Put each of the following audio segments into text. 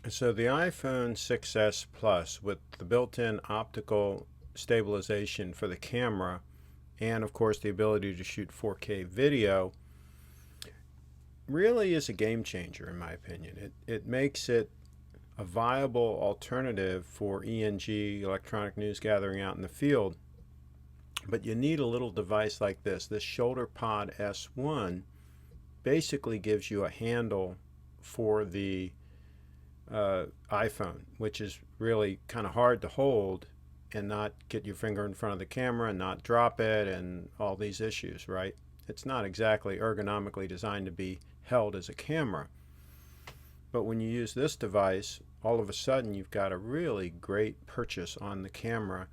So the iPhone 6s Plus with the built-in optical stabilization for the camera and of course the ability to shoot 4K video really is a game changer in my opinion. It makes it a viable alternative for ENG, electronic news gathering out in the field. But you need a little device like this. This Shoulderpod S1 basically gives you a handle for the iPhone, which is really kind of hard to hold and not get your finger in front of the camera and not drop it and all these issues, right? It's not exactly ergonomically designed to be held as a camera. But when you use this device, all of a sudden you've got a really great purchase on the camera,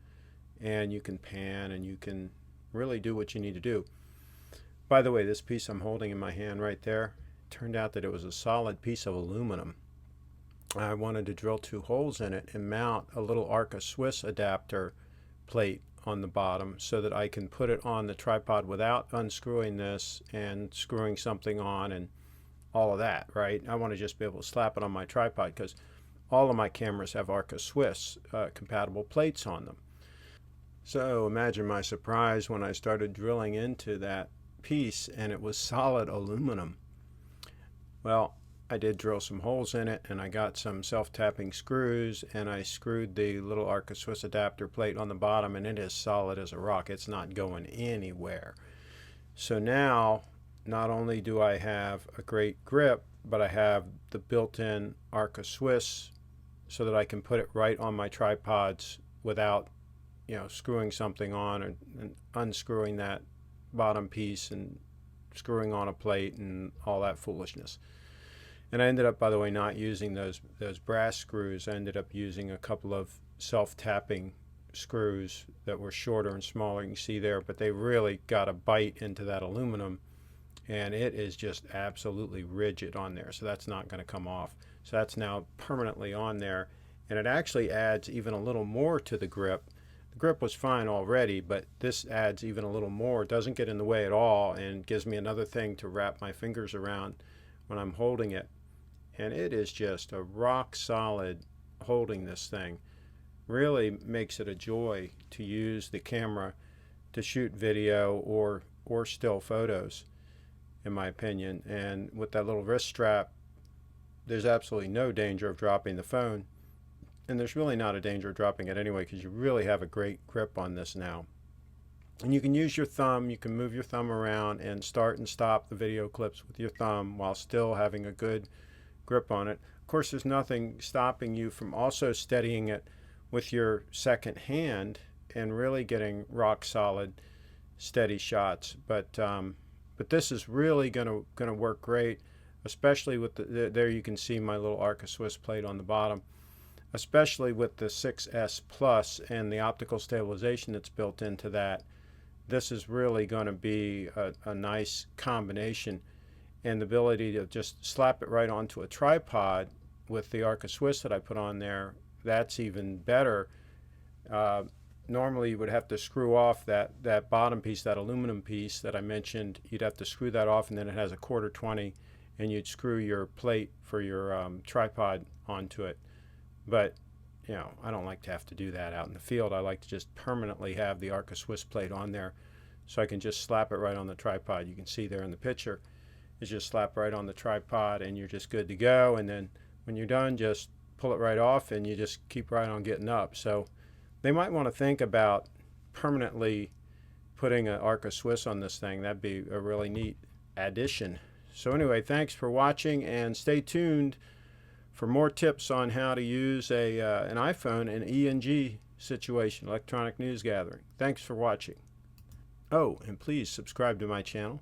and you can pan and you can really do what you need to do. By the way, this piece I'm holding in my hand right there, turned out that it was a solid piece of aluminum. I wanted to drill 2 holes in it and mount a little Arca Swiss adapter plate on the bottom so that I can put it on the tripod without unscrewing this and screwing something on and all of that, right? I want to just be able to slap it on my tripod because all of my cameras have Arca Swiss compatible plates on them. So imagine my surprise when I started drilling into that piece and it was solid aluminum. Well, I did drill some holes in it and I got some self-tapping screws and I screwed the little Arca Swiss adapter plate on the bottom, and it is solid as a rock. It's not going anywhere. So now not only do I have a great grip, but I have the built-in Arca Swiss so that I can put it right on my tripods without, screwing something on and unscrewing that bottom piece and screwing on a plate and all that foolishness. And I ended up, by the way, not using those brass screws. I ended up using a couple of self-tapping screws that were shorter and smaller. You can see there, but they really got a bite into that aluminum, and it is just absolutely rigid on there. So that's not going to come off. So that's now permanently on there, and it actually adds even a little more to the grip. The grip was fine already, but this adds even a little more. It doesn't get in the way at all and gives me another thing to wrap my fingers around when I'm holding it. And it is just a rock solid holding this thing. Really makes it a joy to use the camera to shoot video or still photos, in my opinion. And with that little wrist strap, there's absolutely no danger of dropping the phone. And there's really not a danger of dropping it anyway, because you really have a great grip on this now. And you can use your thumb, you can move your thumb around and start and stop the video clips with your thumb while still having a good grip on it. Of course, there's nothing stopping you from also steadying it with your second hand and really getting rock solid steady shots. But this is really going to work great, especially with there you can see my little Arca Swiss plate on the bottom, especially with the 6S Plus and the optical stabilization that's built into that. This is really going to be a nice combination. And the ability to just slap it right onto a tripod with the Arca Swiss that I put on there, that's even better. Normally you would have to screw off that bottom piece, that aluminum piece that I mentioned. You'd have to screw that off, and then it has a 1/4-20, and you'd screw your plate for your tripod onto it. But I don't like to have to do that out in the field. I like to just permanently have the Arca Swiss plate on there so I can just slap it right on the tripod. You can see there in the picture. Is just slap right on the tripod and you're just good to go. And then when you're done, just pull it right off and you just keep right on getting up. So they might want to think about permanently putting an Arca Swiss on this thing. That'd be a really neat addition. So anyway, thanks for watching, and stay tuned for more tips on how to use an iPhone in ENG situation, electronic news gathering. Thanks for watching. Oh, and please subscribe to my channel.